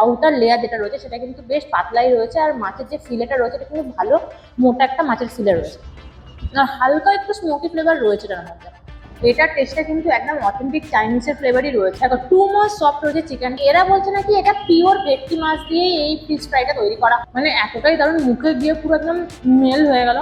Outer layer যেটা রয়েছে সেটা কিন্তু বেশ পাতলাই রয়েছে, আর মাছের যে ফিলেটা রয়েছে এটা কিন্তু ভালো মোটা একটা মাছের ফিলে রয়েছে, আর হালকা একটু স্মোকি ফ্লেভার রয়েছে এটার মধ্যে। এটার টেস্টটা কিন্তু একদম অথেন্টিক চাইনিজের ফ্লেভারই রয়েছে। এখন 2 মাস সফট রয়েছে চিকেন। এরা বলছে নাকি এটা পিওর ভেটকি মাছ দিয়ে এই ফিশ ফ্রাইটা তৈরি করা, মানে এতটাই দারুণ, মুখে গিয়ে পুরো একদম মেল হয়ে গেল।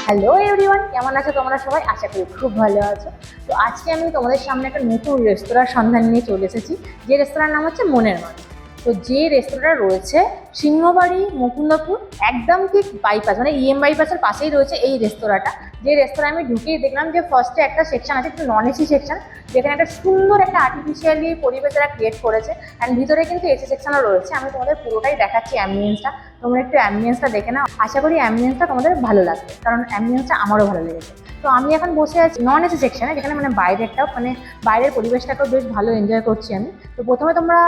হ্যালো এভরিওয়ান, কেমন আছো তোমরা সবাই? আশা করি খুব ভালো আছো। তো আজকে আমি তোমাদের সামনে একটা নতুন রেস্তোরাঁর সন্ধান নিয়ে চলে এসেছি, যে রেস্তোরাঁর নাম হচ্ছে মনের মানুষ। তো যে রেস্তোরাঁটা রয়েছে সিংহবাড়ি মুকুন্দপুর, একদম ঠিক বাইপাস, মানে ইএম বাইপাসের পাশেই রয়েছে এই রেস্তোরাঁটা। যে রেস্তোরাঁ আমি ঢুকেই দেখলাম যে ফার্স্টে একটা সেকশন আছে, নন এসি সেকশন, যেখানে একটা সুন্দর একটা আর্টিফিশিয়ালি পরিবেশ এরা ক্রিয়েট করেছে, অ্যান্ড ভিতরে কিন্তু এসি সেকশনও রয়েছে। আমি তোমাদের পুরোটাই দেখাচ্ছি অ্যাম্বিয়েন্সটা, তোমরা একটু অ্যাম্বিয়েন্সটা দেখে নাও। আশা করি অ্যাম্বিয়েন্সটা তোমাদের ভালো লাগবে, কারণ অ্যাম্বিয়েন্সটা আমারও ভালো লেগেছে। তো আমি এখন বসে আছি নন এসি সেকশনে, যেখানে মানে বাইরেরটাও, মানে বাইরের পরিবেশটাকেও বেশ ভালো এনজয় করছি আমি। তো প্রথমে তোমরা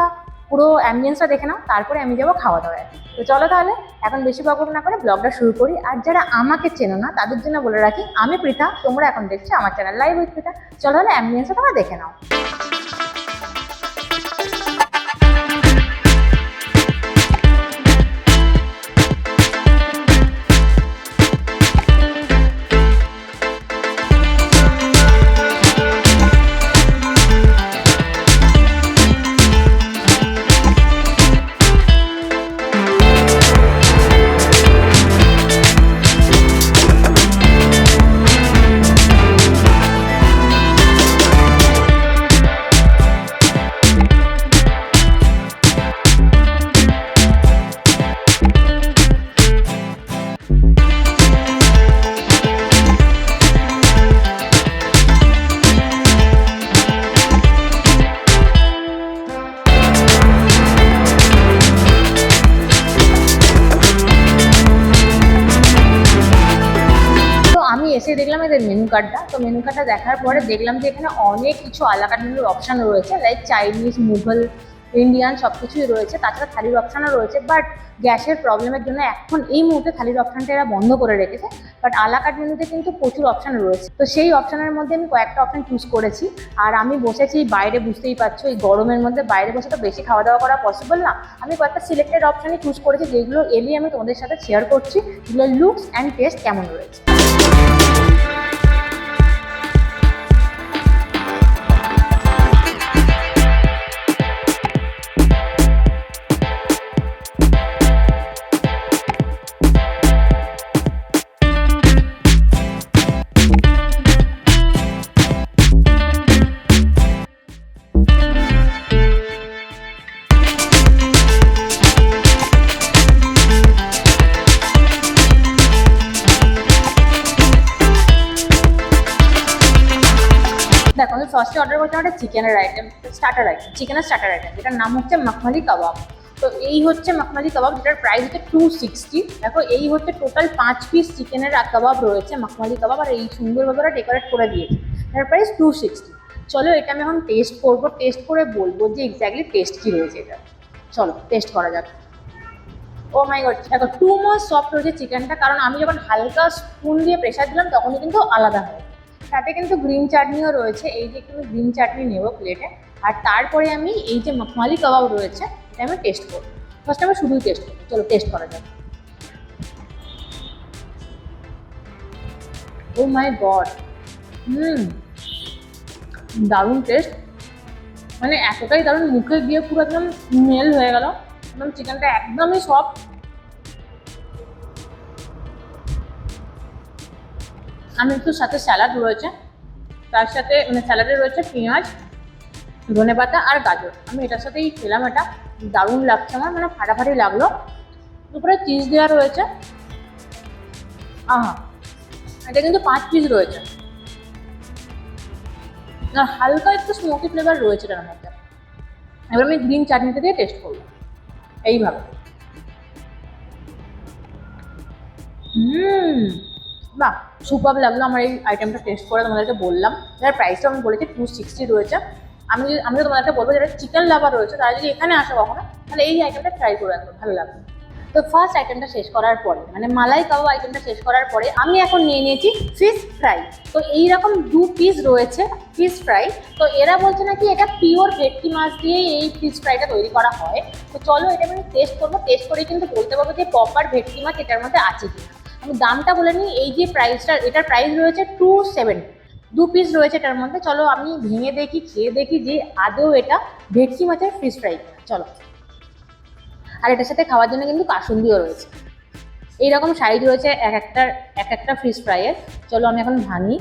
পুরো অ্যাম্বিয়েন্সটা দেখে নাও, তারপরে আমি যাবো খাওয়া দাওয়ায়। তো চলো তাহলে এখন বেশি বকবক না করে ব্লগটা শুরু করি। আর যারা আমাকে চেনো না তাদের জন্য বলে রাখি, আমি পৃথা, তোমরা এখন দেখছো আমার চ্যানেল লাইভ উইথ পৃথা। চলো তাহলে অ্যাম্বিয়েন্সটা তোমরা দেখে নাও। আমি এসে দেখলাম এদের মেনু কার্ডটা। তো মেনু কার্ডটা দেখার পরে দেখলাম যে এখানে অনেক কিছু আলাদা মেনুর অপশান রয়েছে, লাইক চাইনিজ, মুঘল, ইন্ডিয়ান সব কিছুই রয়েছে। তাছাড়া থালির অপশানও রয়েছে, বাট গ্যাসের প্রবলেমের জন্য এখন এই মুহূর্তে থালির অপশানটা এরা বন্ধ করে রেখেছে। বাট আলাকাট মেনুতে কিন্তু প্রচুর অপশান রয়েছে। তো সেই অপশানের মধ্যে আমি কয়েকটা অপশান চুজ করেছি। আর আমি বসেছি বাইরে, বুঝতেই পারছো এই গরমের মধ্যে বাইরে বসে তো বেশি খাওয়া দাওয়া করা পসিবল না। আমি কয়েকটা সিলেক্টেড অপশানই চুজ করেছি, যেগুলো এলি আমি তোমাদের সাথে শেয়ার করছি, যেগুলো লুকস অ্যান্ড টেস্ট কেমন রয়েছে। দেখো, আমি ফার্স্টে অর্ডার করছিলাম একটা চিকেনের আইটেম, চিকেনের স্টার্টার আইটেম, যেটার নাম হচ্ছে মখমালি কাবাব। তো এই হচ্ছে মখমালি কাবাব, যেটার প্রাইস হচ্ছে 260। দেখো, এই হচ্ছে টোটাল 5 পিস চিকেনের কাবাব রয়েছে, মখমালি কাবাব, আর এই সুন্দরভাবে ওরা ডেকোরেট করে দিয়েছে। এটার প্রাইস 260। চলো এটা আমি এখন টেস্ট করবো, টেস্ট করে বলবো যে এক্স্যাক্টলি টেস্ট কী রয়েছে এটা। চলো টেস্ট করা যাক। ও মাই গড, দেখো 2 মাস সফট রয়েছে চিকেনটা, কারণ আমি যখন হালকা স্পুন দিয়ে প্রেশার দিলাম তখনই কিন্তু আলাদা হয়। সাথে কিন্তু গ্রিন চাটনিও রয়েছে, এই যে একটু গ্রিন চাটনি নেবো প্লেটে। আর তারপরে আমি এই যে মখমালি কাবাব রয়েছে এটা আমি টেস্ট করবো। ফার্স্ট আমি শুধুই টেস্ট করবো, চলো টেস্ট করা যাক। ও মাই গড, দারুণ টেস্ট, মানে এতটাই দারুণ, মুখে গিয়ে পুরো একদম মেল হয়ে গেল। একদম চিকেনটা একদমই সফট। আমি একটু সাথে স্যালাড রয়েছে, তার সাথে মানে স্যালাডে রয়েছে পেঁয়াজ, ধনেপাতা আর গাজর। আমি এটার সাথেই খেলাম, এটা দারুণ লাগছে আমার, মানে ফাটাফাটি লাগলো। উপরে চিজ দেওয়া রয়েছে, আহা, এটা কিন্তু 5 পিস রয়েছে, আর হালকা একটু স্মোকি ফ্লেভার রয়েছে এটার মধ্যে। এবার আমি গ্রিন চাটনিটা দিয়ে টেস্ট করবো এইভাবে। বাহ, সুপার লাগলো আমার এই আইটেমটা টেস্ট করে। তোমাদেরকে বললাম যার প্রাইসটা আমি বলেছি 260 রয়েছে। আমি তোমাদেরকে বলবো যারা চিকেন লাভার রয়েছে তারা যদি এখানে আসে কখনো, তাহলে এই আইটেমটা ট্রাই করে রাখবে, ভালো লাগবে। তো ফার্স্ট আইটেমটা শেষ করার পরে মানে মালাই কাবাব আইটেমটা শেষ করার পরে আমি এখন নিয়ে নিয়েছি ফিশ ফ্রাই। তো এইরকম 2 পিস রয়েছে ফিশ ফ্রাই। তো এরা বলছে নাকি এটা পিওর ভেটকি মাছ দিয়ে এই ফিশ ফ্রাইটা তৈরি করা হয়। তো চলো এটা আমি টেস্ট করবো, টেস্ট করে কিন্তু বলতে পারবো যে প্রপার ভেটকি মাছ এটার মধ্যে আছে কিনা। আমি দামটা বলে নিই, এই যে প্রাইসটা, এটার প্রাইস রয়েছে 270, 2 পিস রয়েছে এটার মধ্যে। চলো আমি ভেঙে দেখি, খেয়ে দেখি যে আদৌ এটা ভেটকি মাছের ফিশ ফ্রাই কিনা। চলো। আর এটার সাথে খাওয়ার জন্য কিন্তু কাসুন্দিও রয়েছে। এইরকম সাইজ রয়েছে এক একটা ফিশ ফ্রাইয়ের। চলো আমি এখন ভাঙি।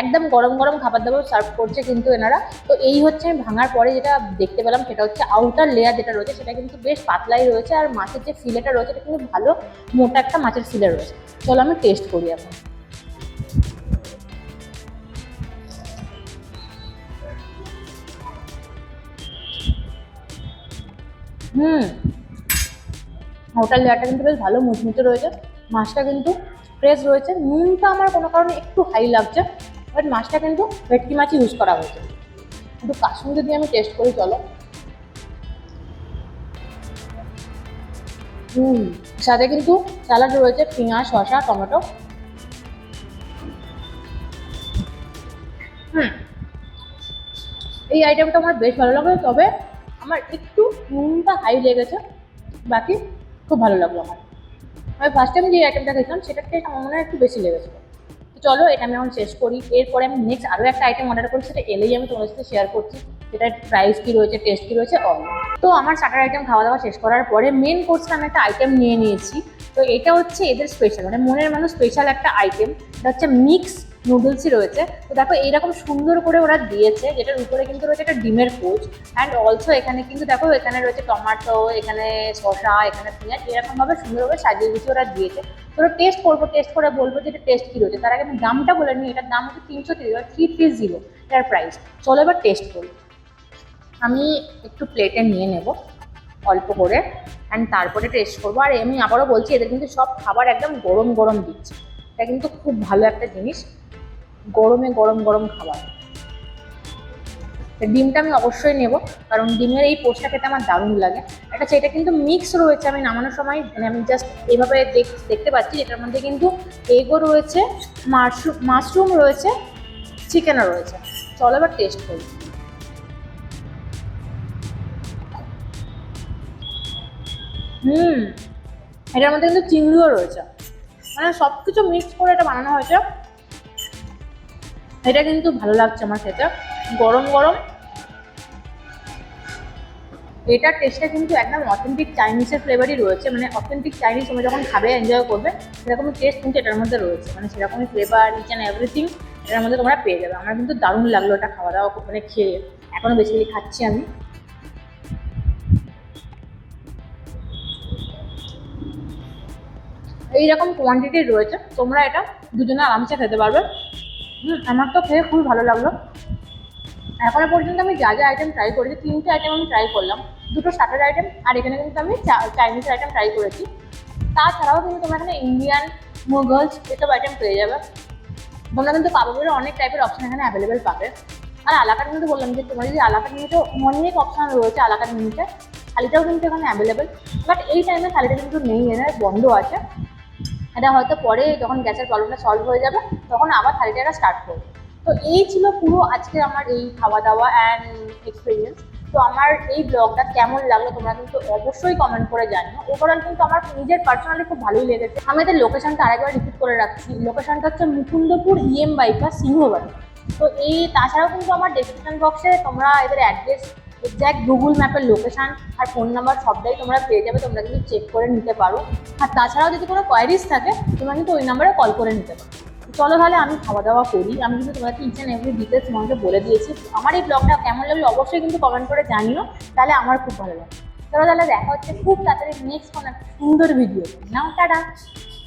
একদম গরম গরম খাবার দাবার সার্ভ করছে কিন্তু এনারা। তো এই হচ্ছে আমি ভাঙার পরে যেটা দেখতে পেলাম সেটা হচ্ছে আউটার লেয়ার যেটা রয়েছে সেটা কিন্তু বেশ পাতলাই রয়েছে, আর মাছের যে ফিলেটা রয়েছে এটা কিন্তু ভালো মোটা একটা মাছের ফিলে রয়েছে। চলো আমি টেস্ট করি এখন। আউটার লেয়ারটা কিন্তু বেশ ভালো মুচমুচে রয়েছে, মাছটা কিন্তু ফ্রেশ রয়েছে। নুনটা আমার কোনো কারণে একটু হাই লাগছে, বাট মাছটা কিন্তু ভেটকি মাছ ইউজ করা হয়েছে। কিন্তু কাশ্মীর দিয়ে আমি টেস্ট করি। চলো। সাথে কিন্তু স্যালাড রয়েছে, পেঁয়াজ, শসা, টমেটো। এই আইটেমটা আমার বেশ ভালো লাগলো, তবে আমার একটু নুনটা হাই লেগেছে, বাকি খুব ভালো লাগলো আমার। আমি ফার্স্ট টাইম যে আইটেমটা খেয়েছিলাম সেটার টেস্ট আমার মনে হয় একটু বেশি লেগেছে। তো চলো এটা আমি এখন শেষ করি। এরপরে আমি নেক্সট আরও একটা আইটেম অর্ডার করি, সেটা এলেই আমি তোমাদের সাথে শেয়ার করছি সেটার প্রাইস কী রয়েছে, টেস্ট কী রয়েছে অল। তো আমার স্টার্টার আইটেম খাওয়া দাওয়া শেষ করার পরে মেন কোর্সটা আমি একটা আইটেম নিয়ে নিয়েছি। তো এটা হচ্ছে এদের স্পেশাল, মানে মনের মানুষ স্পেশাল একটা আইটেম। এটা হচ্ছে মিক্স নুডলসই রয়েছে। তো দেখো এইরকম সুন্দর করে ওরা দিয়েছে, যেটার উপরে কিন্তু রয়েছে একটা ডিমের পোচ। অ্যান্ড অলসো এখানে কিন্তু দেখো এখানে রয়েছে টমাটো, এখানে শসা, এখানে পেঁয়াজ, এরকমভাবে সুন্দরভাবে সাজিয়ে গুছিয়ে ওরা দিয়েছে। তো টেস্ট করবো, টেস্ট করে বলবো যে এটা টেস্ট কী রয়েছে। তার আগে আমি দামটা বলে নিই, এটার দাম হচ্ছে 330 এটার প্রাইস। চলো এবার টেস্ট করি। আমি একটু প্লেটে নিয়ে নেব অল্প করে, অ্যান্ড তারপরে টেস্ট করবো। আর আমি আবারও বলছি এদের কিন্তু সব খাবার একদম গরম গরম দিচ্ছে, এটা কিন্তু খুব ভালো একটা জিনিস, গরমে গরম গরম খাবার। ডিমটা আমি অবশ্যই নেব, কারণ ডিমের এই পোস্টটা খেতে আমার দারুণ লাগে। এটা কিন্তু মিক্স রয়েছে, আমি নামানোর সময় মানে আমি জাস্ট এইভাবে দেখতে পাচ্ছি এটার মধ্যে কিন্তু এগও রয়েছে, মাশরুম রয়েছে, চিকেনও রয়েছে। চলো এবার টেস্ট করি। এটার মধ্যে কিন্তু চিংড়িও রয়েছে, মানে সব কিছু মিক্স করে এটা বানানো হয়েছে। এটা কিন্তু ভালো লাগছে আমার খেতে, গরম গরম। এটার টেস্টটা কিন্তু একদম অথেন্টিক চাইনিজের ফ্লেভারই রয়েছে, মানে অথেন্টিক চাইনিজ তোমরা যখন খাবে এনজয় করবে সেরকমই টেস্ট কিন্তু এটার মধ্যে রয়েছে, মানে সেরকমই ফ্লেভার, ইচ অ্যান্ড এভরিথিং এটার মধ্যে তোমরা পেয়ে যাবে। আমার কিন্তু দারুণ লাগলো এটা খাওয়া দাওয়া মানে খেয়ে, এখনও বেসিক্যালি খাচ্ছি আমি। এইরকম কোয়ান্টিটির রয়েছে, তোমরা এটা দুজনে আরামসে খেতে পারবে। আমার তো খেয়ে খুবই ভালো লাগলো। এখনো পর্যন্ত আমি যা যা আইটেম ট্রাই করেছি, 3টে আইটেম আমি ট্রাই করলাম, 2টো স্টার্টার আইটেম, আর এখানে কিন্তু আমি চাইনিজ আইটেম ট্রাই করেছি। তাছাড়াও কিন্তু তোমরা এখানে ইন্ডিয়ান, মুঘলস এসব আইটেম পেয়ে যাবে। তোমরা কিন্তু কাবাবেরও অনেক টাইপের অপশন এখানে অ্যাভেলেবেল পাবে। আর আলাকার মেনুতে বললাম যে তোমরা যদি আলাকার মেনুতে অনেক অপশন রয়েছে, আলাকার মেনুতে থালিটাও কিন্তু এখানে অ্যাভেলেবেল। বাট এই টাইমে থালিটা কিন্তু নেই, এখানে বন্ধ আছে। এটা হয়তো পরে যখন গ্যাসের প্রবলেমটা সলভ হয়ে যাবে তখন আবার থালিটা স্টার্ট করবে। তো এই ছিল পুরো আজকে আমার এই খাওয়া দাওয়া অ্যান্ড এক্সপিরিয়েন্স। তো আমার এই ব্লগটা কেমন লাগলো তোমরা কিন্তু অবশ্যই কমেন্ট করে জানিও। ওভারঅল কিন্তু আমার নিজের পার্সোনালি খুব ভালোই লেগেছে। আমি এদের লোকেশনটা আরেকবার রিপিট করে রাখছি, লোকেশনটা হচ্ছে মুকুন্দপুর EM বাইপাস, সিংহবাড়ি। তো তাছাড়াও কিন্তু আমার ডেসক্রিপশন বক্সে তোমরা এদের অ্যাড্রেস, এক্স্যাক্ট গুগল ম্যাপের লোকেশান আর ফোন নাম্বার সবটাই তোমরা পেয়ে যাবে, তোমরা কিন্তু চেক করে নিতে পারো। আর তাছাড়াও যদি কোনো কোয়ারিজ থাকে তোমরা কিন্তু ওই নাম্বারে কল করে নিতে পারো। চলো তাহলে আমি খাওয়া দাওয়া করি। আমি কিন্তু তোমাকে ইচ অ্যান্ড এভরি ডিটেলস তোমাকে বলে দিয়েছি। আমার এই ব্লগটা কেমন লাগলো অবশ্যই কিন্তু কমেন্ট করে জানিও, তাহলে আমার খুব ভালো লাগে। চলো তাহলে দেখা হচ্ছে খুব তাড়াতাড়ি নেক্সট কোনো একটা সুন্দর ভিডিও। নাও টাটা।